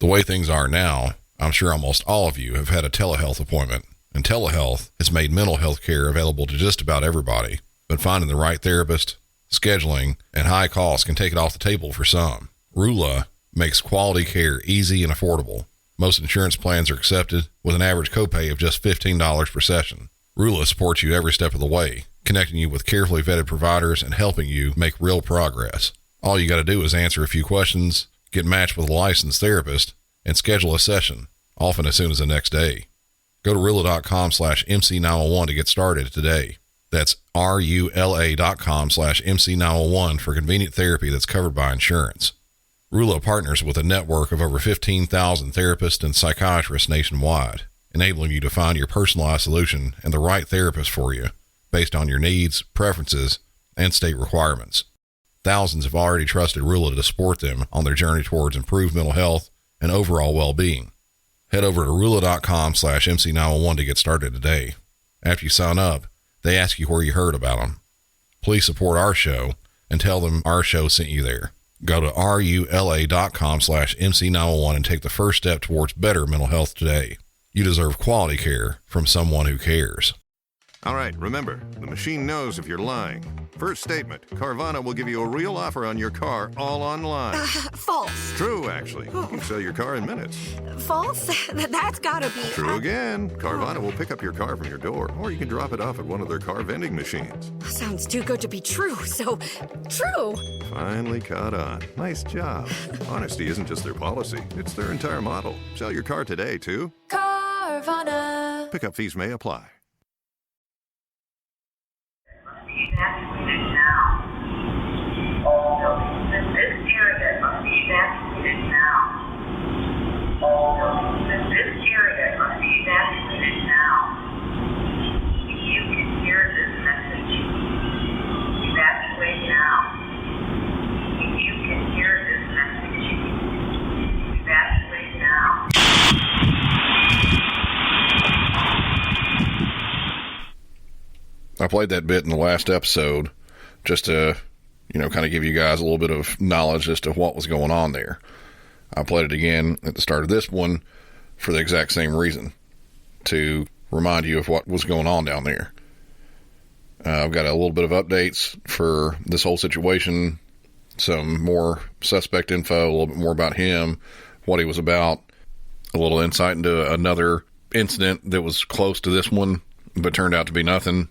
The way things are now, I'm sure almost all of you have had a telehealth appointment, and telehealth has made mental health care available to just about everybody, but finding the right therapist, scheduling, and high costs can take it off the table for some. Rula makes quality care easy and affordable. Most insurance plans are accepted with an average copay of just $15 per session. Rula supports you every step of the way, connecting you with carefully vetted providers and helping you make real progress. All you got to do is answer a few questions, get matched with a licensed therapist, and schedule a session, often as soon as the next day. Go to Rula.com/MC901 to get started today. That's RULA.com/MC901 for convenient therapy that's covered by insurance. Rula partners with a network of over 15,000 therapists and psychiatrists nationwide, enabling you to find your personalized solution and the right therapist for you based on your needs, preferences, and state requirements. Thousands have already trusted Rula to support them on their journey towards improved mental health and overall well-being. Head over to Rula.com/MC901 to get started today. After you sign up, they ask you where you heard about them. Please support our show and tell them our show sent you there. Go to RULA.com/MC901 and take the first step towards better mental health today. You deserve quality care from someone who cares. All right, remember, the machine knows if you're lying. First statement, Carvana will give you a real offer on your car all online. False. True, actually. You can sell your car in minutes. False? That's gotta be... True again. Carvana will pick up your car from your door, or you can drop it off at one of their car vending machines. Sounds too good to be true, so true. Finally caught on. Nice job. Honesty isn't just their policy, it's their entire model. Sell your car today, too. Carvana. Pickup fees may apply. Evacuated now. All buildings in this area must be evacuated now. All buildings in this area must be evacuated now. If you can hear this message, evacuate now. If you can hear this message, evacuate now. I played that bit in the last episode just to, kind of give you guys a little bit of knowledge as to what was going on there. I played it again at the start of this one for the exact same reason, to remind you of what was going on down there. I've got a little bit of updates for this whole situation, some more suspect info, a little bit more about him, what he was about, a little insight into another incident that was close to this one, but turned out to be nothing,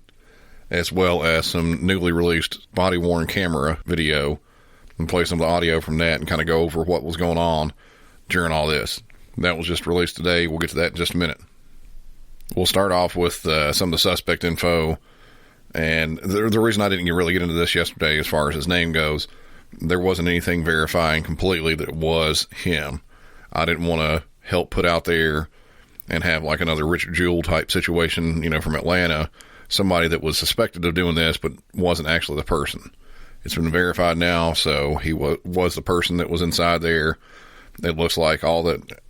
as well as some newly released body-worn camera video, and play some of the audio from that and kind of go over what was going on during all this. That was just released today. We'll get to that in just a minute. We'll start off with some of the suspect info, and the reason I didn't really get into this yesterday as far as his name goes, there wasn't anything verifying completely that it was him. I didn't want to help put out there and have like another Richard Jewell type situation, from Atlanta, somebody that was suspected of doing this but wasn't actually the person. It's been verified now, so he was the person that was inside there. It looks like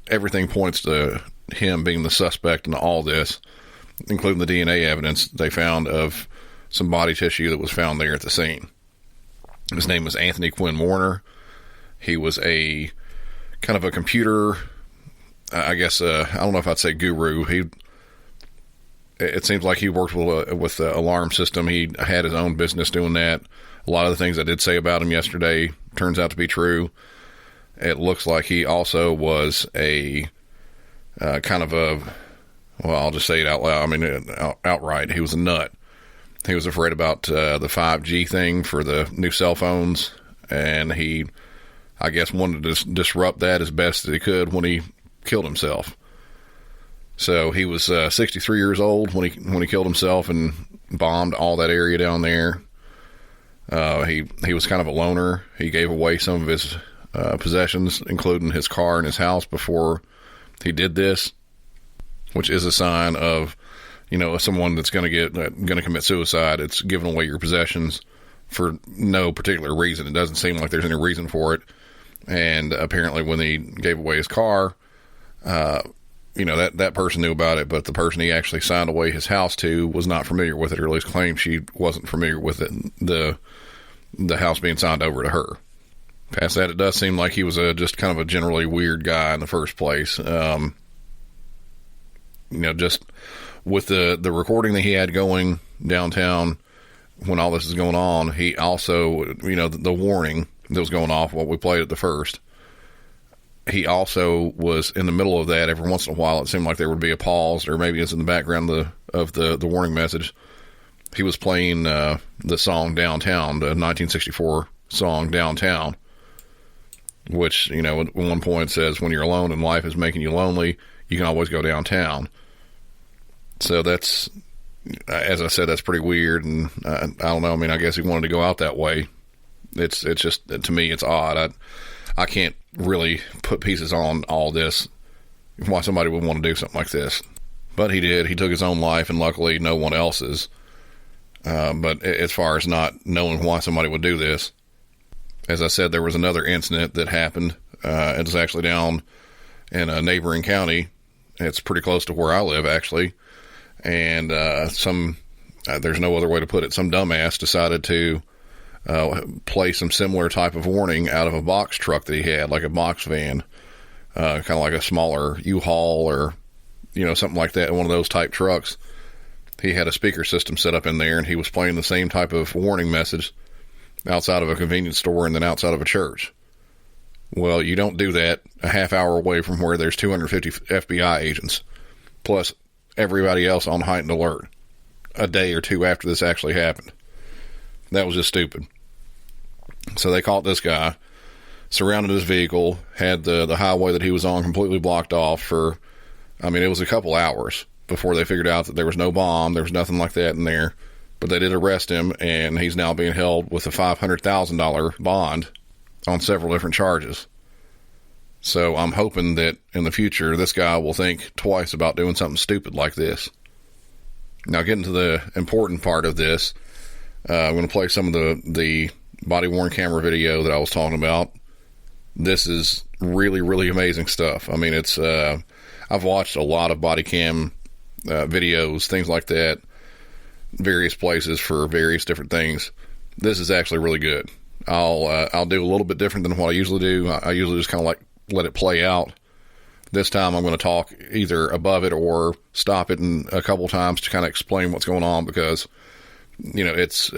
everything points to him being the suspect in all this, including the DNA evidence they found of some body tissue that was found there at the scene. His name was Anthony Quinn Warner. He was a kind of a computer, I guess, I don't know if I'd say guru. It seems like he worked with the alarm system. He had his own business doing that. A lot of the things I did say about him yesterday turns out to be true. It looks like he also was a kind of a, well, I'll just say it out loud. I mean, outright, he was a nut. He was afraid about the 5G thing for the new cell phones, and he, I guess, wanted to disrupt that as best as he could when he killed himself. So he was 63 years old when he killed himself and bombed all that area down there. He was kind of a loner. He gave away some of his possessions, including his car and his house, before he did this, which is a sign of, someone that's going to commit suicide. It's giving away your possessions for no particular reason. It doesn't seem like there's any reason for it. And apparently, when he gave away his car, that person knew about it, but the person he actually signed away his house to was not familiar with it, or at least claimed she wasn't familiar with it. The house being signed over to her. Past that, it does seem like he was just kind of a generally weird guy in the first place. Just with the recording that he had going downtown when all this is going on, he also, the warning that was going off, what we played at the first, he also was in the middle of that. Every once in a while, it seemed like there would be a pause, or maybe it's in the background of the warning message. He was playing the song Downtown, the 1964 song Downtown, which, at one point says, when you're alone and life is making you lonely, you can always go downtown. So that's, as I said, that's pretty weird, and I don't know. I mean, I guess he wanted to go out that way. It's just, to me, it's odd. I can't really put pieces on all this, why somebody would want to do something like this. But he did. He took his own life, and luckily no one else's. But as far as not knowing why somebody would do this, as I said, there was another incident that happened. It was actually down in a neighboring county. It's pretty close to where I live, actually. And there's no other way to put it, some dumbass decided to play some similar type of warning out of a box truck that he had, like a box van, kind of like a smaller U-Haul or, something like that, one of those type trucks. He had a speaker system set up in there, and he was playing the same type of warning message outside of a convenience store and then outside of a church. Well, you don't do that a half hour away from where there's 250 FBI agents, plus everybody else on heightened alert, a day or two after this actually happened. That was just stupid. So they caught this guy, surrounded his vehicle, had the highway that he was on completely blocked off for, it was a couple hours before they figured out that there was no bomb, there was nothing like that in there. But they did arrest him, and he's now being held with a $500,000 bond on several different charges. So I'm hoping that in the future, this guy will think twice about doing something stupid like this. Now, getting to the important part of this, I'm going to play some of the body-worn camera video that I was talking about. This is really, really amazing stuff. It's I've watched a lot of body cam videos, things like that, various places for various different things. This is actually really good. I'll do a little bit different than what I usually do. I usually just kind of let it play out. This time I'm going to talk either above it or stop it a couple times to kind of explain what's going on, because it's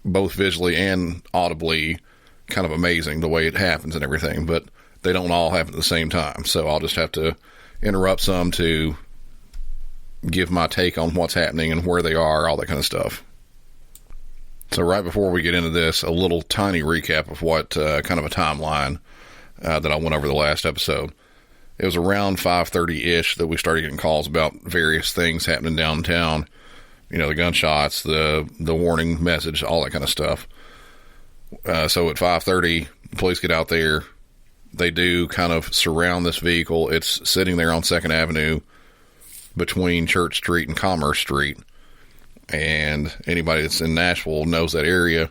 both visually and audibly kind of amazing the way it happens and everything, but they don't all happen at the same time. So I'll just have to interrupt some to give my take on what's happening and where they are, all that kind of stuff. So right before we get into this, a little tiny recap of what kind of a timeline that I went over the last episode. It was around 5:30-ish that we started getting calls about various things happening downtown. The gunshots, the warning message, all that kind of stuff. So at 5:30, the police get out there. They do kind of surround this vehicle. It's sitting there on 2nd Avenue between Church Street and Commerce Street. And anybody that's in Nashville knows that area.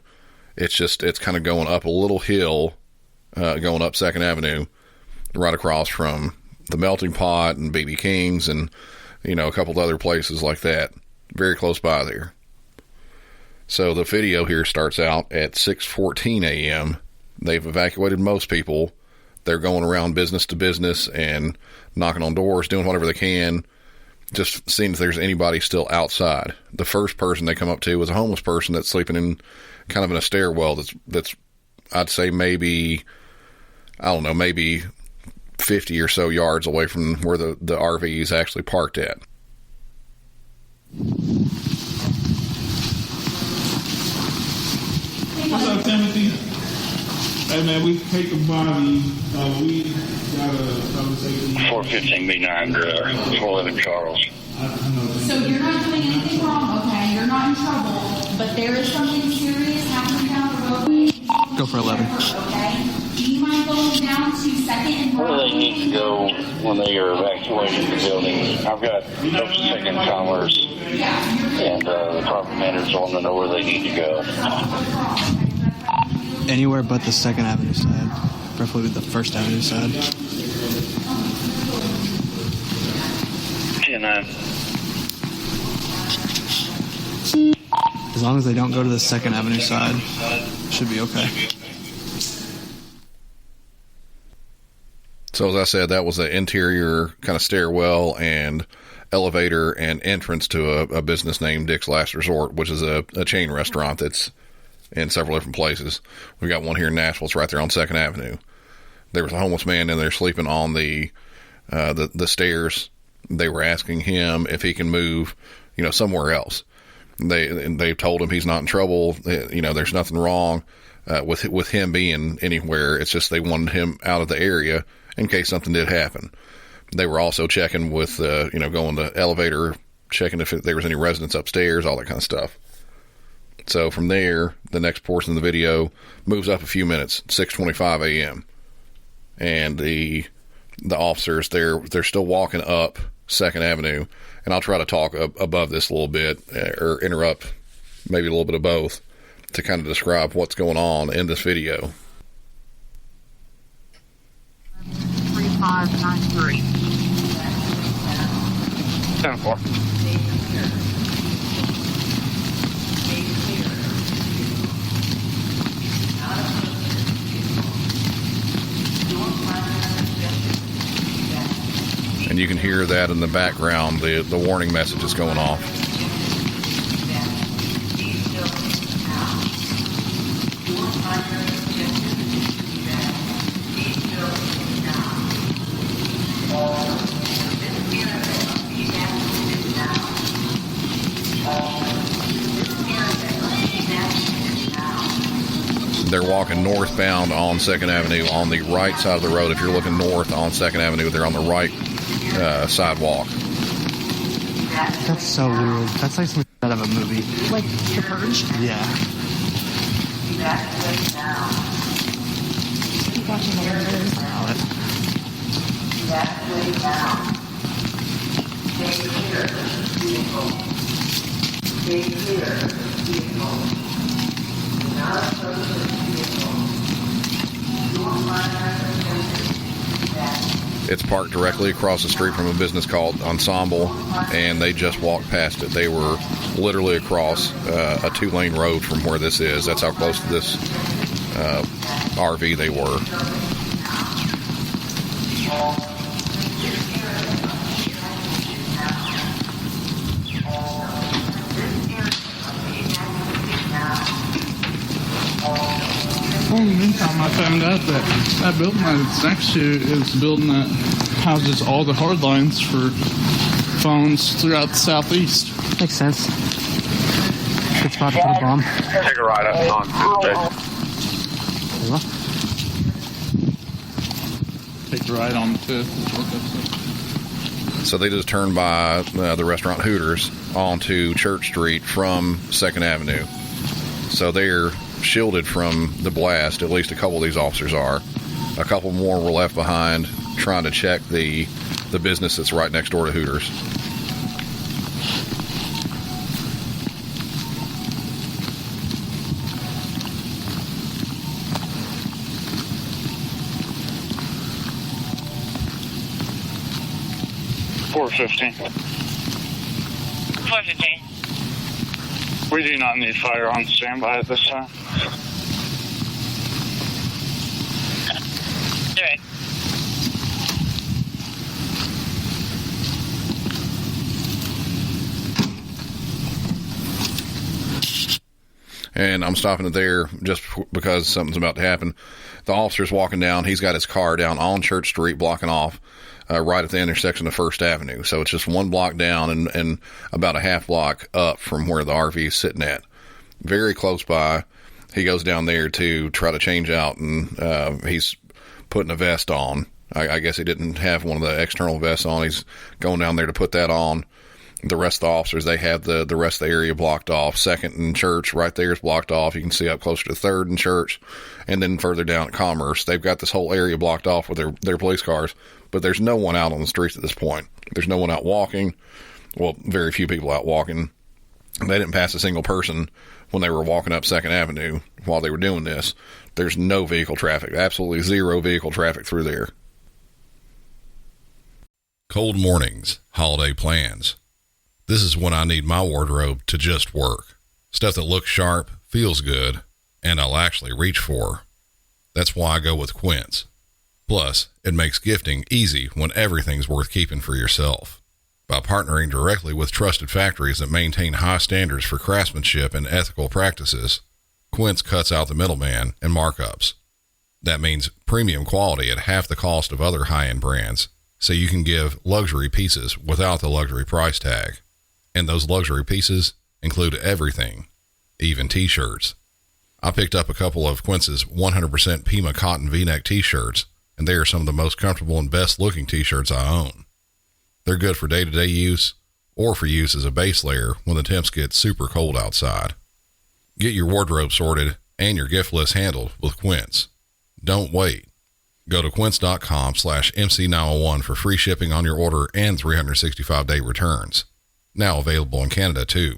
It's kind of going up a little hill, going up 2nd Avenue, right across from the Melting Pot and BB King's and, a couple of other places like that, very close by there. So the video here starts out at 6:14 a.m. They've evacuated most people. They're going around business to business and knocking on doors, doing whatever they can, just seeing if there's anybody still outside. The first person they come up to is a homeless person that's sleeping in kind of in a stairwell that's I'd say maybe 50 or so yards away from where the RV is actually parked at. What's up, Timothy? Hey, man, we take the body. We got a conversation. 415 B9, 411 Charles. So you're not doing anything wrong, okay? You're not in trouble, but there is something serious happening down the roadway. Go for 11. Okay? Do you mind going down to 2nd and Where do they need to go when they are evacuating the building? I've got 2nd Commerce, and the property managers want to know where they need to go. Anywhere but the 2nd Avenue side. Preferably the 1st Avenue side. 10-9. As long as they don't go to the 2nd Avenue side, should be okay. So as I said, that was the interior kind of stairwell and elevator and entrance to a business named Dick's Last Resort, which is a chain restaurant that's in several different places. We got one here in Nashville. It's right there on 2nd Avenue. There was a homeless man in there sleeping on the stairs. They were asking him if he can move, somewhere else. They told him he's not in trouble. There's nothing wrong with him being anywhere. It's just they wanted him out of the area in case something did happen. They were also checking with, going to elevator, checking if there was any residents upstairs, all that kind of stuff. So from there, the next portion of the video moves up a few minutes, 6:25 a.m. And the officers, they're still walking up 2nd Avenue. And I'll try to talk above this a little bit, or interrupt maybe a little bit of both, to kind of describe what's going on in this video. 3593. 10-4. And you can hear that in the background, the warning message is going off. They're walking northbound on 2nd Avenue on the right side of the road. If you're looking north on 2nd Avenue, they're on the right sidewalk. That's so weird. That's like something out of a movie. Like The Purge? Yeah. Keep watching the videos. It's parked directly across the street from a business called Ensemble, and they just walked past it. They were literally across a 2-lane road from where this is. That's how close to this RV they were. Well, in the meantime, I found out that building that it's next to is a building that houses all the hard lines for phones throughout the southeast. Makes sense. Good spot to put a bomb. Take a ride up on Take a ride on the 5th. Is what that said. So they just turned by the restaurant Hooters onto Church Street from 2nd Avenue. So they're shielded from the blast. At least a couple of these officers are. A couple more were left behind trying to check the business that's right next door to Hooters. $4.15. 415. We do not need fire on standby at this time. All right. And I'm stopping it there just because something's about to happen. The officer's walking down. He's got his car down on Church Street, blocking off right at the intersection of 1st Avenue. So it's just one block down and about a half block up from where the RV is sitting at. Very close by. He goes down there to try to change out, and he's putting a vest on. I guess he didn't have one of the external vests on. He's going down there to put that on. The rest of the officers, they have the rest of the area blocked off. 2nd and Church right there is blocked off. You can see up closer to 3rd and Church, and then further down at Commerce. They've got this whole area blocked off with their police cars, but there's no one out on the streets at this point. There's no one out walking. Well, very few people out walking. They didn't pass a single person when they were walking up 2nd Avenue while they were doing this. There's no vehicle traffic, absolutely zero vehicle traffic through there. Cold mornings, holiday plans. This is when I need my wardrobe to just work. Stuff that looks sharp, feels good, and I'll actually reach for. That's why I go with Quince. Plus, it makes gifting easy when everything's worth keeping for yourself. By partnering directly with trusted factories that maintain high standards for craftsmanship and ethical practices, Quince cuts out the middleman and markups. That means premium quality at half the cost of other high-end brands, so you can give luxury pieces without the luxury price tag. And those luxury pieces include everything, even t-shirts. I picked up a couple of Quince's 100% Pima cotton V-neck t-shirts, and they are some of the most comfortable and best looking t-shirts I own. They're good for day-to-day use or for use as a base layer when the temps get super cold outside. Get your wardrobe sorted and your gift list handled with Quince. Don't wait. Go to quince.com/MC901 for free shipping on your order and 365-day returns. Now available in Canada too.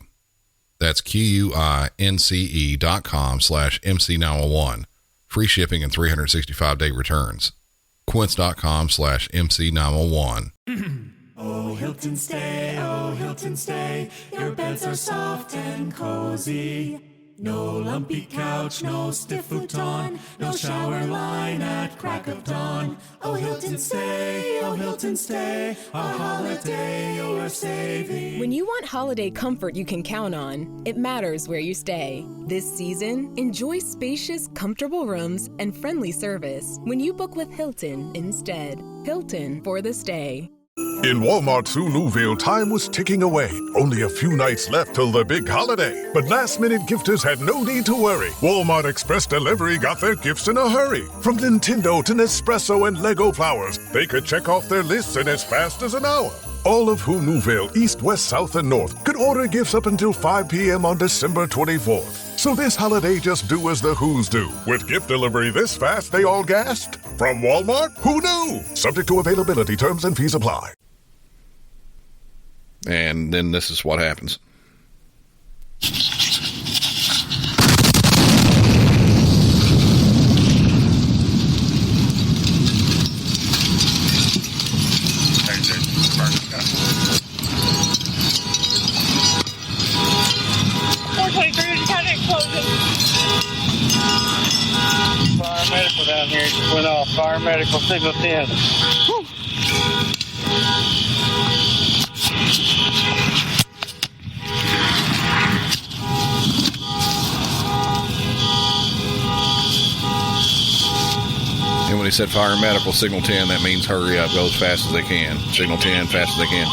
That's QUINCE.com/MC901. Free shipping and 365-day returns. Quince.com/MC901. Oh, Hilton stay, your beds are soft and cozy. No lumpy couch, no stiff futon, no shower line at crack of dawn. Oh, Hilton stay, a holiday you're saving. When you want holiday comfort you can count on, it matters where you stay. This season, enjoy spacious, comfortable rooms and friendly service when you book with Hilton instead. Hilton for the stay. In Walmart's Newville, time was ticking away. Only a few nights left till the big holiday. But last-minute gifters had no need to worry. Walmart Express Delivery got their gifts in a hurry. From Nintendo to Nespresso and Lego flowers, they could check off their lists in as fast as an hour. All of Newville, East, West, South, and North could order gifts up until 5 p.m. on December 24th. So this holiday, just do as the Who's do. With gift delivery this fast, they all gasped. From Walmart? Who knew? Subject to availability, terms and fees apply. And then this is what happens. Fire medical down here just went off. Fire medical signal 10. Whew. And when he said fire medical signal 10, that means hurry up, go as fast as they can. Signal 10, fast as they can.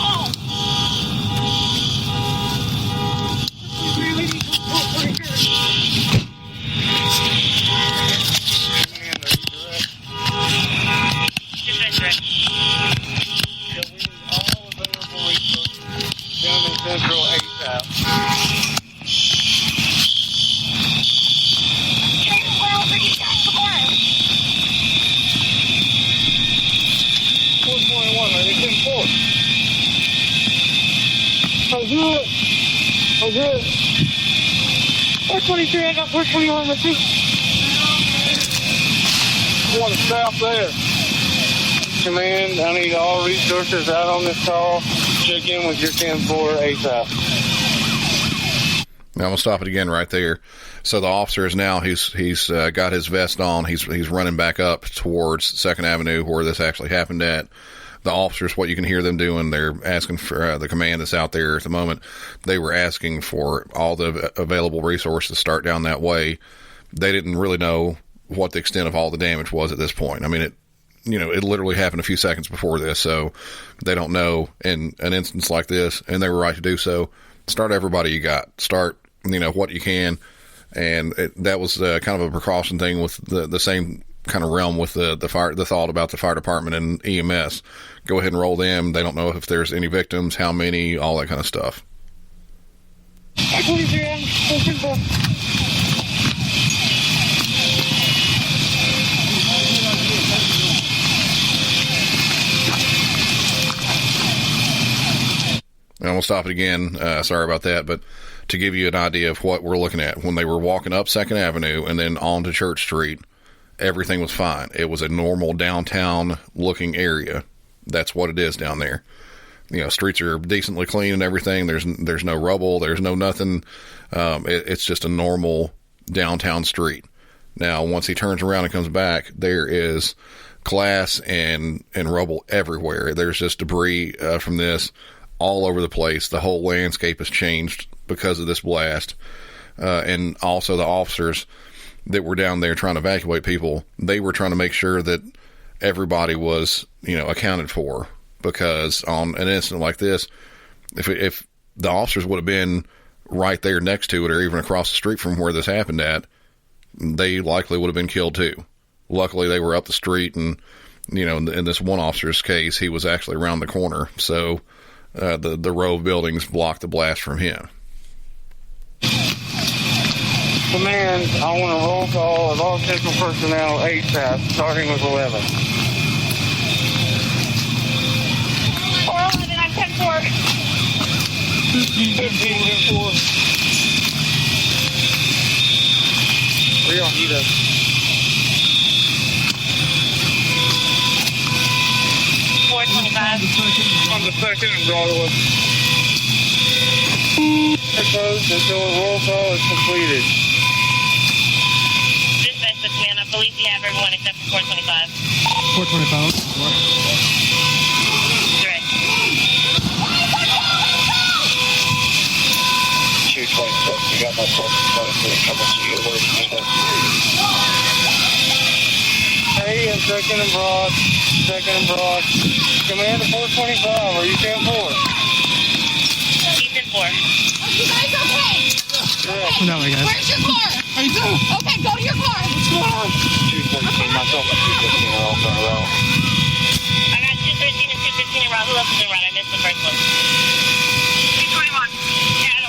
Oh, good. 423, I got 421 with me. I want to stop there. Command, I need all resources out on this call. Check in with your 10-4 ASAP. I'm going to stop it again right there. So the officer is now, he's got his vest on. He's running back up towards 2nd Avenue where this actually happened at. The officers, what you can hear them doing, they're asking for the command that's out there at the moment. They were asking for all the available resources to start down that way. They didn't really know what the extent of all the damage was at this point. I mean, it literally happened a few seconds before this, so they don't know in an instance like this, and they were right to do so. Start everybody you got. Start, what you can. And that was kind of a precaution thing with the same kind of realm with the thought about the fire department and EMS. Go ahead and roll them. They don't know if there's any victims, how many, all that kind of stuff. And I'm going to stop it again. Sorry about that, but to give you an idea of what we're looking at, when they were walking up 2nd Avenue and then on to Church Street, everything was fine. It was a normal downtown looking area. That's what it is down there. Streets are decently clean and everything. There's no rubble. There's no nothing. It's just a normal downtown street. Now, once he turns around and comes back, there is glass and rubble everywhere. There's just debris from this all over the place. The whole landscape has changed because of this blast. And also the officers that were down there trying to evacuate people, they were trying to make sure that everybody was, accounted for, because on an incident like this, if the officers would have been right there next to it or even across the street from where this happened at, they likely would have been killed too. Luckily, they were up the street, and, in this one officer's case, he was actually around the corner. So the row of buildings blocked the blast from him. Command, I want a roll call of all central personnel ASAP, starting with 11. 411, I'm 10-4. 15-4. We don't need us. On the second and Broadway. Closed until a roll call is completed. Dispatch the command. I believe you have everyone except for 425. 425. Correct. 226. You got my 423 coming to you. Where do you need us? Hey, and second and broad. Second and broad. Command to 425. Are you 10-4? He's in 4. You guys okay? Yeah. No, I guess. Where's your car? Okay, go to your car. What's going on? 213. Myself and 215 are all going around. I got 213 and 215 around. Who else is around? I missed the first one. 221. Yeah,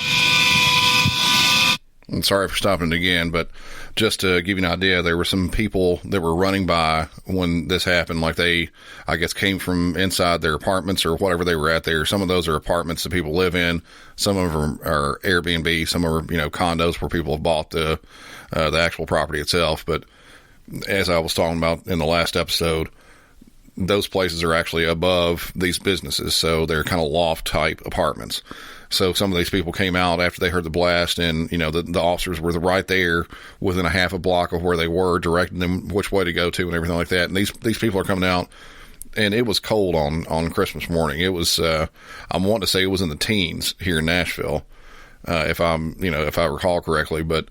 And sorry for stopping it again, but just to give you an idea, there were some people that were running by when this happened. Like they, I guess, came from inside their apartments or whatever they were at there. Some of those are apartments that people live in. Some of them are Airbnb. Some are, condos where people have bought the actual property itself. But as I was talking about in the last episode, those places are actually above these businesses. So they're kind of loft type apartments. So some of these people came out after they heard the blast, and, the officers were right there within a half a block of where they were, directing them which way to go to and everything like that. And these people are coming out, and it was cold on Christmas morning. It was, I'm wanting to say it was in the teens here in Nashville, if I recall correctly, but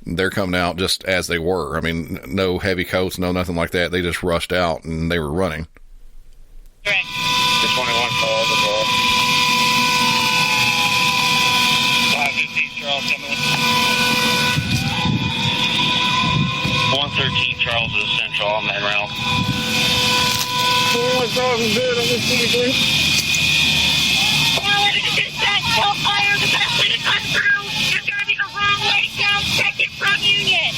they're coming out just as they were. I mean, no heavy coats, no nothing like that. They just rushed out and they were running. correct. The 21 call the ball. 515 Charles coming. 113 Charles is central on that round. 41,000 good on this 23. Well, it is dispatch. Still fire. The best way to cut through. You're driving the wrong way down second from Union.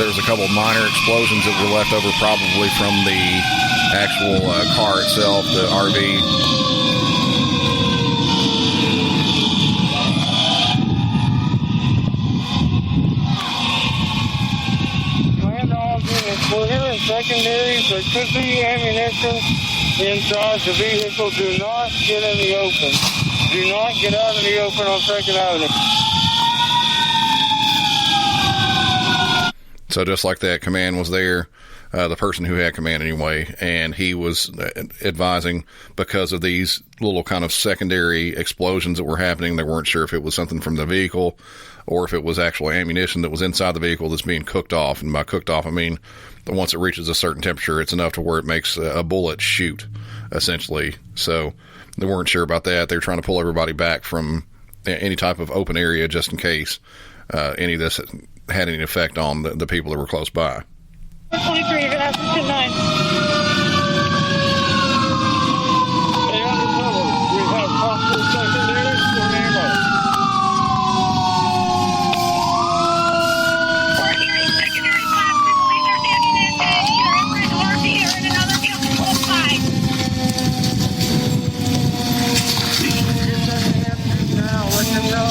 There's a couple of minor explosions that were left over probably from the actual car itself, the RV. We're here in secondaries. There could be ammunition inside the vehicle. Do not get in the open. Do not get out in the open on 2nd Avenue. So just like that, command was there, the person who had command anyway, and he was advising because of these little kind of secondary explosions that were happening. They weren't sure if it was something from the vehicle or if it was actual ammunition that was inside the vehicle that's being cooked off. And by cooked off, I mean once it reaches a certain temperature, it's enough to where it makes a bullet shoot, essentially. So they weren't sure about that. They were trying to pull everybody back from any type of open area just in case any of this had any effect on the people that were close by. 23, you're going to have to 9. Stay under cover. We have possible secondaries for ammo. We're hearing secondary blasts. We believe there's ammunition either over an RV or in another vehicle close by. Now, let them know.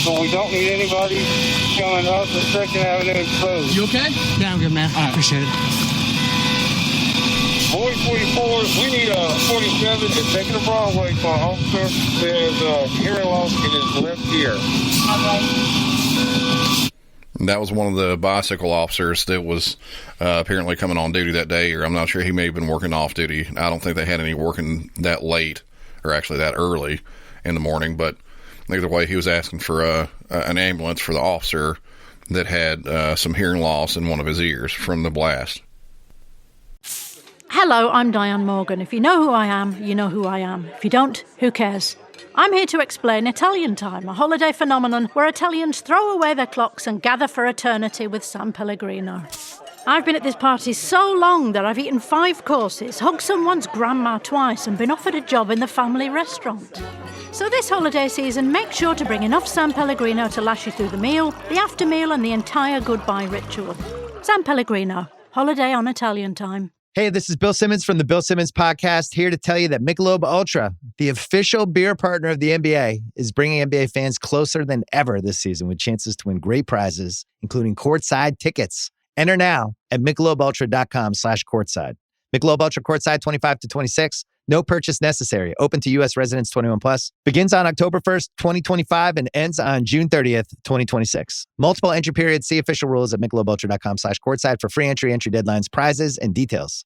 but we don't need anybody coming up the 2nd Avenue exposed. You okay? Yeah, I'm good, man. I appreciate it. 44, we need a 47 that's taking the wrong way for an officer that has hearing loss in his left ear. That was one of the bicycle officers that was apparently coming on duty that day, or I'm not sure, he may have been working off duty. I don't think they had any working that late, or actually that early in the morning, but either way, he was asking for an ambulance for the officer that had some hearing loss in one of his ears from the blast. Hello, I'm Diane Morgan. If you know who I am, you know who I am. If you don't, who cares? I'm here to explain Italian Time, a holiday phenomenon where Italians throw away their clocks and gather for eternity with San Pellegrino. I've been at this party so long that I've eaten 5 courses, hugged someone's grandma twice, and been offered a job in the family restaurant. So this holiday season, make sure to bring enough San Pellegrino to last you through the meal, the after meal, and the entire goodbye ritual. San Pellegrino, holiday on Italian Time. Hey, this is Bill Simmons from the Bill Simmons Podcast, here to tell you that Michelob Ultra, the official beer partner of the NBA, is bringing NBA fans closer than ever this season with chances to win great prizes, including courtside tickets. Enter now at MichelobUltra.com/courtside. Michelob Ultra Courtside 25 to 26. No purchase necessary. Open to U.S. residents 21 plus. Begins on October 1st, 2025 and ends on June 30th, 2026. Multiple entry periods. See official rules at MichelobUltra.com/courtside for free entry deadlines, prizes, and details.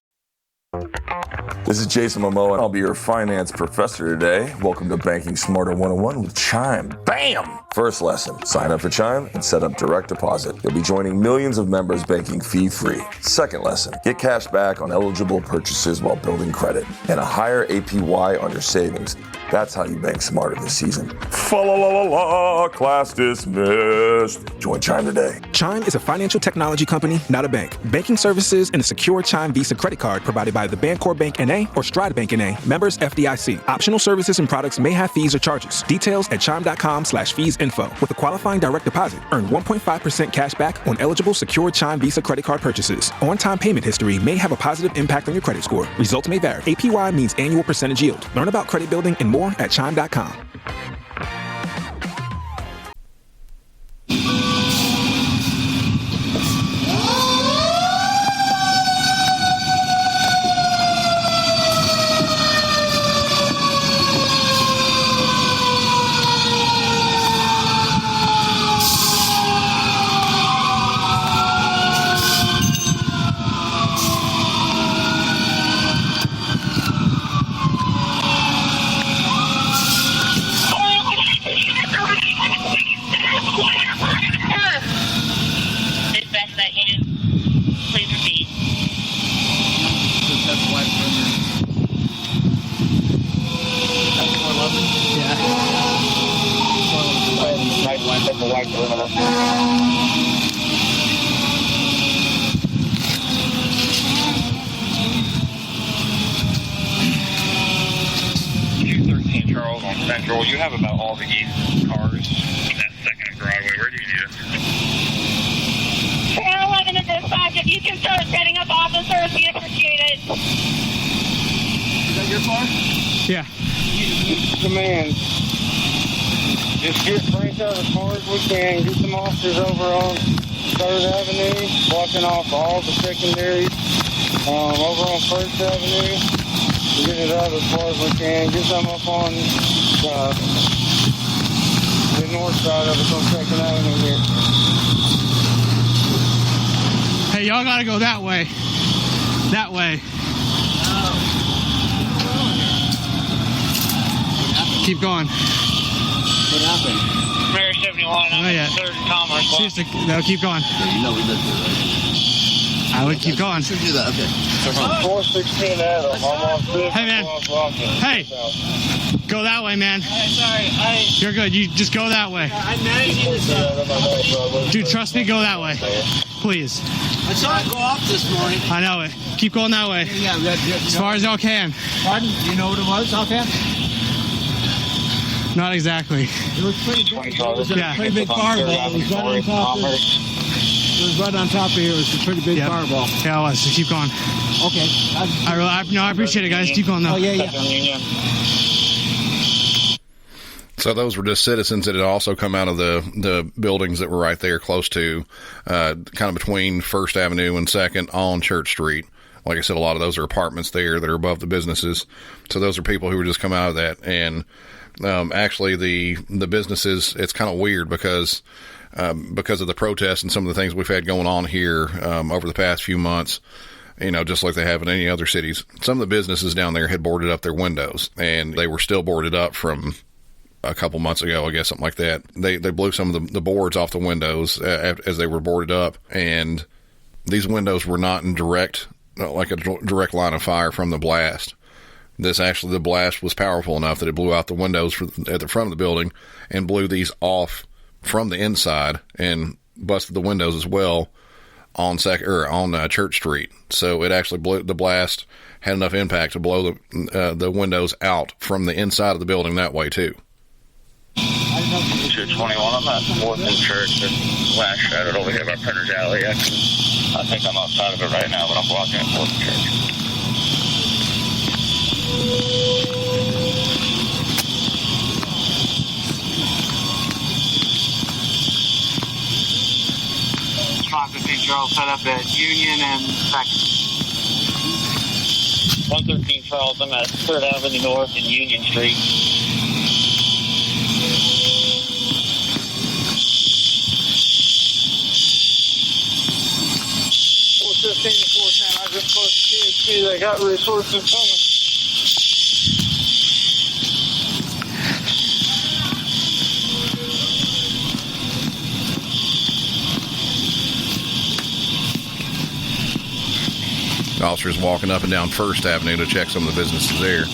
This is Jason Momoa, and I'll be your finance professor today. Welcome to Banking Smarter 101 with Chime. Bam! First lesson, sign up for Chime and set up direct deposit. You'll be joining millions of members banking fee-free. Second lesson, get cash back on eligible purchases while building credit and a higher APY on your savings. That's how you bank smarter this season. Fa-la-la-la-la, class dismissed. Join Chime today. Chime is a financial technology company, not a bank. Banking services and a secure Chime Visa credit card provided by the Bancorp Bank N.A. or Stride Bank N.A. Members FDIC. Optional services and products may have fees or charges. Details at chime.com/fees-info. With a qualifying direct deposit, earn 1.5% cash back on eligible secure Chime Visa credit card purchases. On-time payment history may have a positive impact on your credit score. Results may vary. APY means annual percentage yield. Learn about credit building and more at chime.com. Central, you have about all the East cars in that second of Broadway. Where do you need it? 411 to dispatch. If you can start setting up officers, we appreciate it. Is that your car? Yeah. Command. Just bring out as far as we can. Get some officers over on 3rd Avenue, blocking off all the secondaries. Over on 1st Avenue. Get it out as far as we can. Get some up on the north side of us on 2nd Avenue here. Hey, y'all gotta go that way. That way. Keep going. What happened? Mary 71, I'm at 3rd and Commerce. Seriously, no, keep going. You know we lived here, right? I would keep going. Should do that, okay. 416 Adam. I'm on 5th. Hey, man. Hey. Go that way, man. Sorry, You're good. You just go that way. I'm managing this up. Dude, trust me, go that way. Please. I saw it go off this morning. I know it. Keep going that way. Yeah, as far as y'all can. Pardon? Do you know what it was offhand? Not exactly. It was pretty big. It was a pretty big fireball. It was right on top of it. It was right on top of here. It was a pretty big fireball. Yeah, it was. So keep going. Okay. I appreciate it, guys. Keep going, though. Oh, yeah. So those were just citizens that had also come out of the buildings that were right there close to, kind of between 1st Avenue and 2nd on Church Street. Like I said, a lot of those are apartments there that are above the businesses. So those are people who were just come out of that. And actually, the businesses, it's kind of weird because of the protests and some of the things we've had going on here over the past few months, just like they have in any other cities. Some of the businesses down there had boarded up their windows, and they were still boarded up from a couple months ago, I guess, something like that. They blew some of the boards off the windows as they were boarded up, and these windows were not in direct line of fire from the blast. The blast was powerful enough that it blew out the windows at the front of the building and blew these off from the inside and busted the windows as well on Church Street. So it actually the blast had enough impact to blow the windows out from the inside of the building that way too. 221, I'm at 4th and Church and Last Shattered over here by Printer's Alley. I think I'm outside of it right now, but I'm walking at 4th and Church. Charles set up at Union and 2nd. 113 Charles, I'm at 3rd Avenue North and Union Street. I just supposed to see they got resources coming. Officers walking up and down 1st Avenue to check some of the businesses there.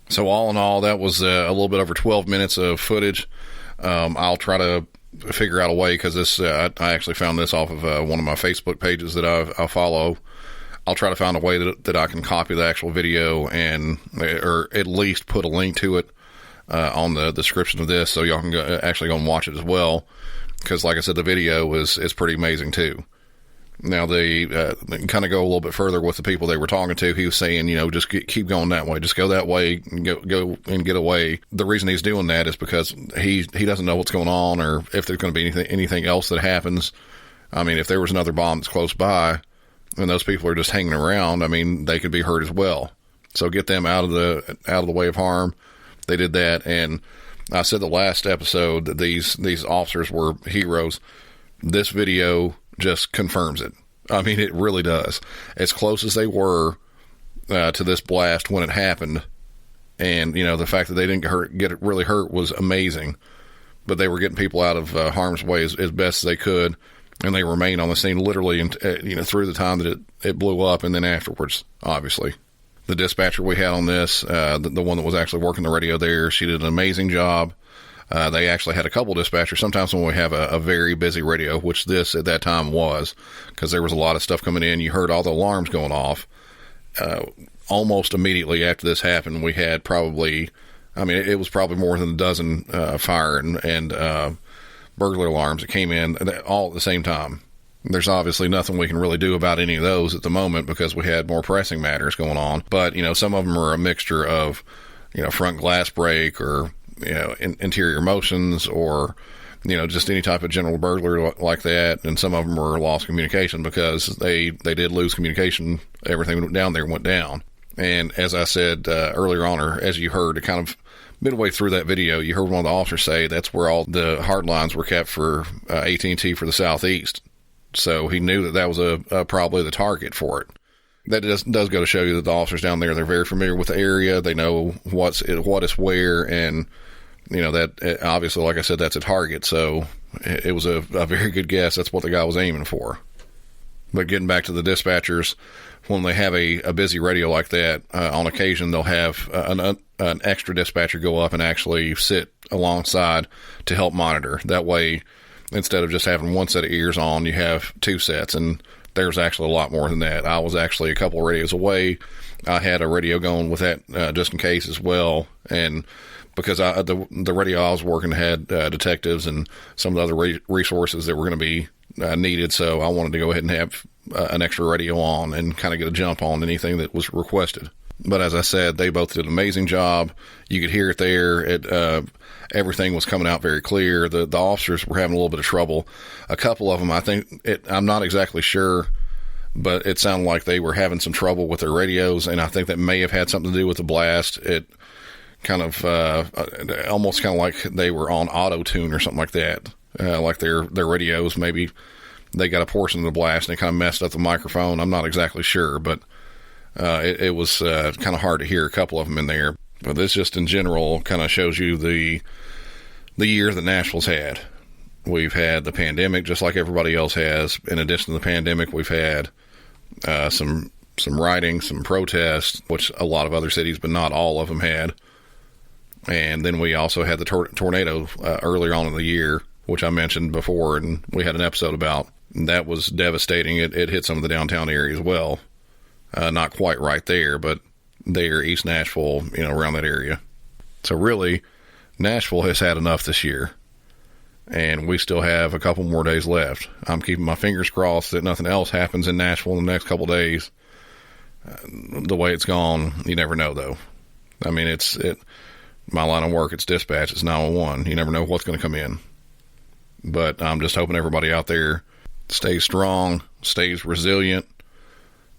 So all in all, that was a little bit over 12 minutes of footage. I'll try to figure out a way, because this I actually found this off of one of my Facebook pages that I follow. I'll try to find a way that I can copy the actual video or at least put a link to it on the description of this, so y'all can actually go and watch it as well. Because, like I said, the video is pretty amazing too. Now, they kind of go a little bit further with the people they were talking to. He was saying, just keep going that way. Just go that way and go and get away. The reason he's doing that is because he doesn't know what's going on, or if there's going to be anything else that happens. I mean, if there was another bomb that's close by and those people are just hanging around, I mean, they could be hurt as well. So get them out of the way of harm. They did that. And I said the last episode that these officers were heroes. This video just confirms it. I mean, it really does. As close as they were to this blast when it happened, and the fact that they didn't get really hurt was amazing. But they were getting people out of harm's way as best as they could, and they remained on the scene literally, through the time that it blew up, and then afterwards, obviously. The dispatcher we had on this, the one that was actually working the radio there, she did an amazing job. They actually had a couple dispatchers. Sometimes when we have a very busy radio, which this at that time was, because there was a lot of stuff coming in, you heard all the alarms going off. Almost immediately after this happened, we had it was probably more than a dozen fire and burglar alarms that came in all at the same time. There's obviously nothing we can really do about any of those at the moment because we had more pressing matters going on. But, some of them are a mixture of, front glass break or, interior motions or, just any type of general burglary like that. And some of them were lost communication because they did lose communication. Everything down there went down. And as I said earlier on, or as you heard, it kind of midway through that video, you heard one of the officers say that's where all the hard lines were kept for AT&T for the Southeast. So he knew that was probably the target for it. That does go to show you that the officers down there, they're very familiar with the area. They know what is where, and that obviously, like I said, that's a target. So it was a very good guess. That's what the guy was aiming for. But getting back to the dispatchers, when they have a busy radio like that, on occasion they'll have an extra dispatcher go up and actually sit alongside to help monitor. That way, instead of just having one set of ears on, you have two sets, and there's actually a lot more than that. I was actually a couple of radios away. I had a radio going with that just in case as well, and because the radio I was working had detectives and some of the other resources that were going to be needed, so I wanted to go ahead and have an extra radio on and kind of get a jump on anything that was requested. But as I said, they both did an amazing job. You could hear it there. Everything was coming out very clear. The officers were having a little bit of trouble. A couple of them, I'm not exactly sure, but it sounded like they were having some trouble with their radios, and I think that may have had something to do with the blast. It kind of almost kind of like they were on auto tune or something like that. Like their radios, maybe they got a portion of the blast and it kind of messed up the microphone. I'm not exactly sure, but it was kind of hard to hear a couple of them in there. But this just in general kind of shows you the year that Nashville's had. We've had the pandemic just like everybody else has. In addition to the pandemic, we've had some rioting, some protests, which a lot of other cities, but not all of them had. And then we also had the tornado earlier on in the year, which I mentioned before, and we had an episode about. That was devastating. It hit some of the downtown area as well. Not quite right there, but there, East Nashville, around that area. So really, Nashville has had enough this year, and we still have a couple more days left. I'm keeping my fingers crossed that nothing else happens in Nashville in the next couple days. The way it's gone, you never know, though. I mean, my line of work, it's dispatch, it's 911. You never know what's going to come in. But I'm just hoping everybody out there stays strong, stays resilient,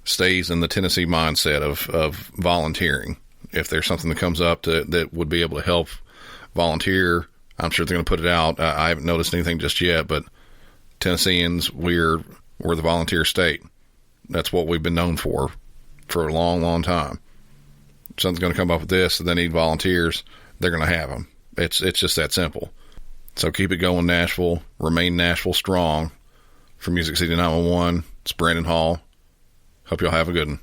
stays in the Tennessee mindset of volunteering. If there's something that comes up that would be able to help volunteer, I'm sure they're going to put it out. I haven't noticed anything just yet, but Tennesseans, we're the volunteer state. That's what we've been known for a long, long time. If something's going to come up with this, they need volunteers, they're going to have them. It's just that simple. So keep it going, Nashville. Remain Nashville strong. For Music City 911, it's Brandon Hall. Hope y'all have a good one.